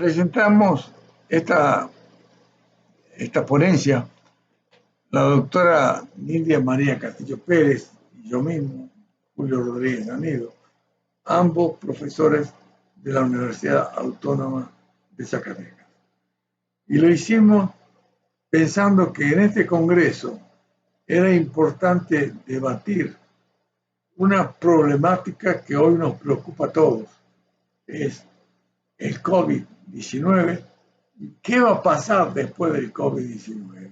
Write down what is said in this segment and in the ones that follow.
presentamos esta ponencia la doctora Nidia María Castillo Pérez y yo mismo, Julio Rodríguez Anido, ambos profesores de la Universidad Autónoma de Zacatecas. Y lo hicimos pensando que en este congreso era importante debatir una problemática que hoy nos preocupa a todos, es el COVID-19 y qué va a pasar después del COVID-19.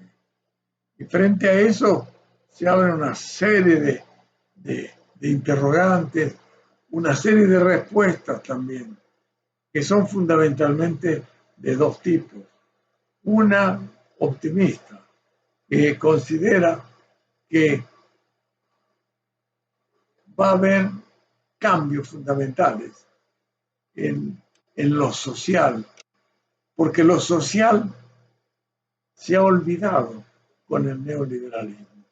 Y frente a eso se abren una serie de interrogantes, una serie de respuestas también, que son fundamentalmente de dos tipos. Una optimista, que considera que va a haber cambios fundamentales en lo social, porque lo social se ha olvidado con el neoliberalismo.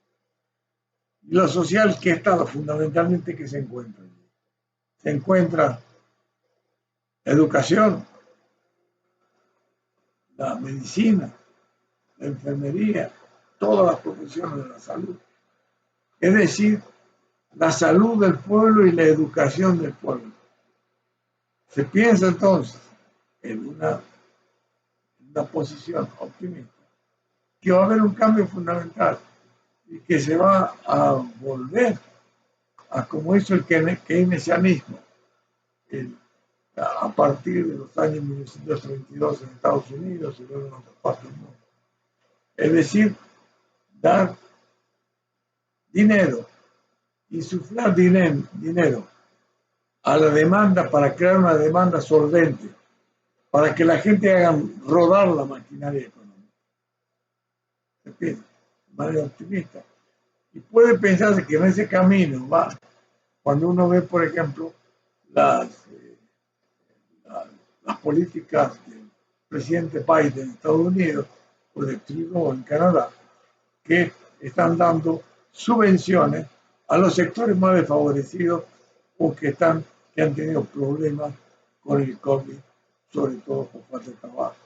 Y lo social, ¿qué estado fundamentalmente que se encuentra allí? Se encuentra la educación, la medicina, la enfermería, todas las profesiones de la salud. Es decir, la salud del pueblo y la educación del pueblo. Se piensa entonces en una posición optimista que va a haber un cambio fundamental y que se va a volver a como hizo el keynesianismo a partir de los años 1932 en Estados Unidos y luego en otras partes del mundo. Es decir, dar dinero, insuflar dinero a la demanda para crear una demanda solvente, para que la gente haga rodar la maquinaria económica. ¿Se entiende? De manera optimista. Y puede pensarse que en ese camino va, cuando uno ve, por ejemplo, las políticas del presidente Biden en Estados Unidos o de Trudeau en Canadá, que están dando subvenciones a los sectores más desfavorecidos o que han tenido problemas con el COVID, sobre todo por falta de trabajo.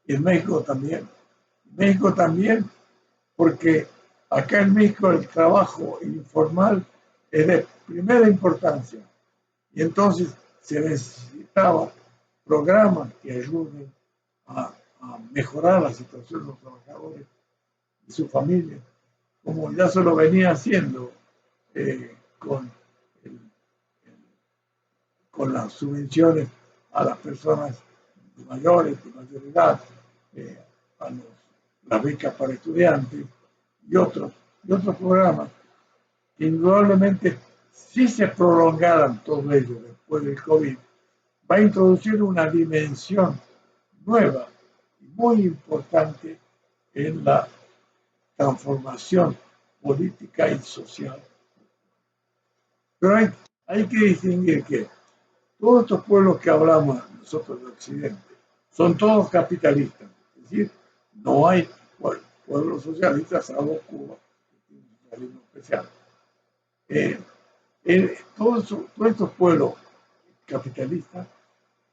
Y en México también. México también, porque acá en México el trabajo informal es de primera importancia. Y entonces se necesitaba programas que ayuden a mejorar la situación de los trabajadores y sus familias, como ya se lo venía haciendo con las subvenciones a las personas mayores, de mayor edad, a las becas para estudiantes y otros programas que indudablemente, si se prolongaran todos ellos después del COVID, va a introducir una dimensión nueva y muy importante en la transformación política y social. Pero hay que distinguir que todos estos pueblos que hablamos nosotros de Occidente son todos capitalistas, es decir, no hay pueblos socialistas salvo Cuba, que tiene un socialismo especial. Todos estos pueblos capitalistas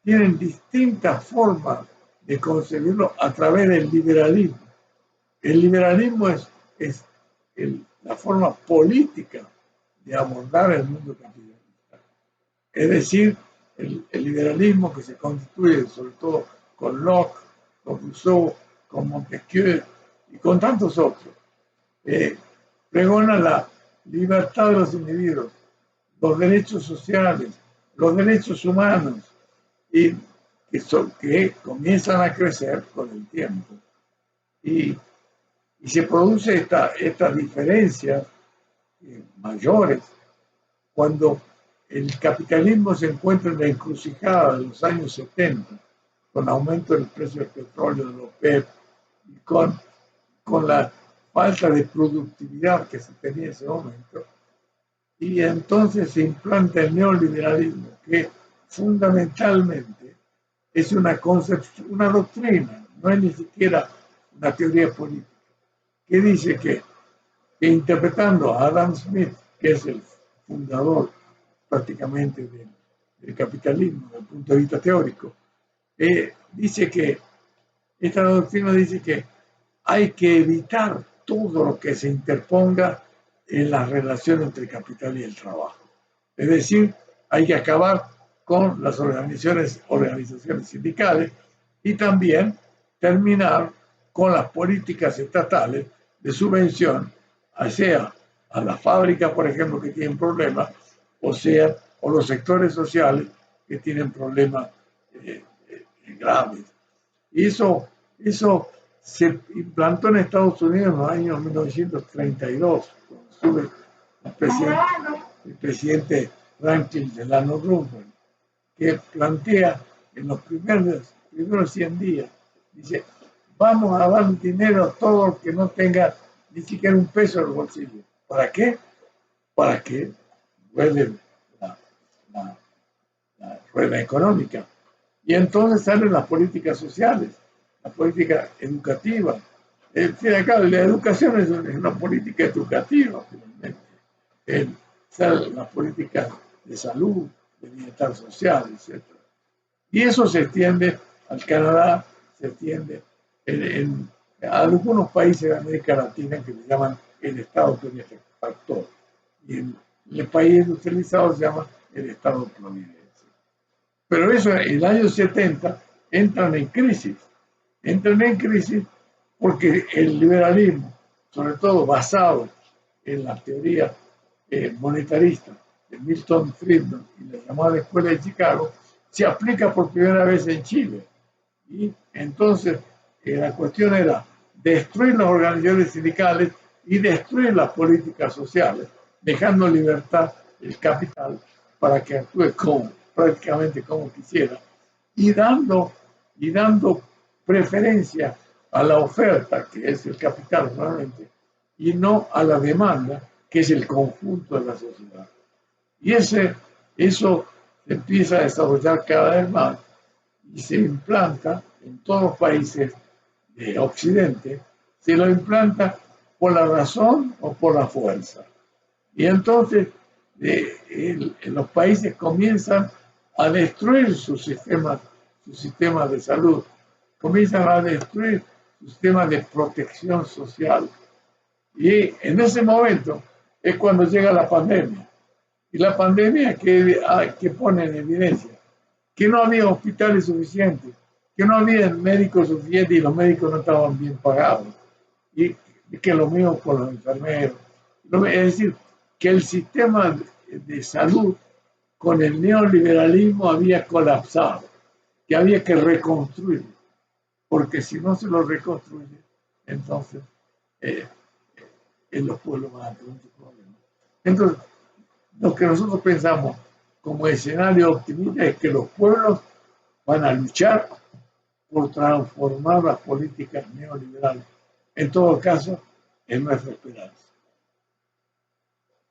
tienen distintas formas de concebirlo a través del liberalismo. El liberalismo es la forma política de abordar el mundo capitalista. Es decir, el liberalismo que se constituye sobre todo con Locke, con Rousseau, con Montesquieu y con tantos otros, pregona la libertad de los individuos, los derechos sociales, los derechos humanos, y que comienzan a crecer con el tiempo. Y se produce estas diferencias mayores cuando el capitalismo se encuentra en la encrucijada de los años 70, con aumento del precio del petróleo, de los OPEP, y con la falta de productividad que se tenía en ese momento. Y entonces se implanta el neoliberalismo, que fundamentalmente es una concepción, una doctrina, no es ni siquiera una teoría política, que dice que interpretando a Adam Smith, que es el fundador prácticamente del capitalismo desde el punto de vista teórico, dice que, esta doctrina dice que hay que evitar todo lo que se interponga en la relación entre el capital y el trabajo. Es decir, hay que acabar con las organizaciones sindicales y también terminar con las políticas estatales de subvención, sea a las fábricas, por ejemplo, que tienen problemas, o los sectores sociales que tienen problemas graves. Y eso se implantó en Estados Unidos en los años 1932, cuando sube el presidente Franklin Delano Roosevelt, que plantea en los primeros 100 días, dice, vamos a dar dinero a todos los que no tengan ni siquiera un peso en el bolsillo. ¿Para qué? Para que ruede la rueda económica. Y entonces salen las políticas sociales, la política educativa. Acá, la educación es una política educativa, finalmente. Salen las políticas de salud, de bienestar social, etc. Y eso se extiende al Canadá, se extiende en algunos países de América Latina que le llaman el Estado benefactor. Y en el país industrializado se llama el Estado providencia. Pero eso en el año 70 entran en crisis porque el liberalismo, sobre todo basado en la teoría monetarista de Milton Friedman y la llamada Escuela de Chicago, se aplica por primera vez en Chile. Y entonces la cuestión era destruir las organizaciones sindicales y destruir las políticas sociales, dejando libertad el capital para que actúe prácticamente como quisiera y dando preferencia a la oferta, que es el capital realmente, y no a la demanda, que es el conjunto de la sociedad. Y eso se empieza a desarrollar cada vez más y se implanta en todos los países de Occidente, se lo implanta por la razón o por la fuerza. Y entonces los países comienzan a destruir su sistema de salud, comienzan a destruir su sistema de protección social. Y en ese momento es cuando llega la pandemia. Y la pandemia que pone en evidencia que no había hospitales suficientes, que no había médicos suficientes y los médicos no estaban bien pagados. Y que lo mismo con los enfermeros. Es decir, que el sistema de salud con el neoliberalismo había colapsado, que había que reconstruirlo, porque si no se lo reconstruye, entonces en los pueblos van a tener muchos problemas. Entonces, lo que nosotros pensamos como escenario optimista es que los pueblos van a luchar por transformar las políticas neoliberales. En todo caso, es nuestra esperanza.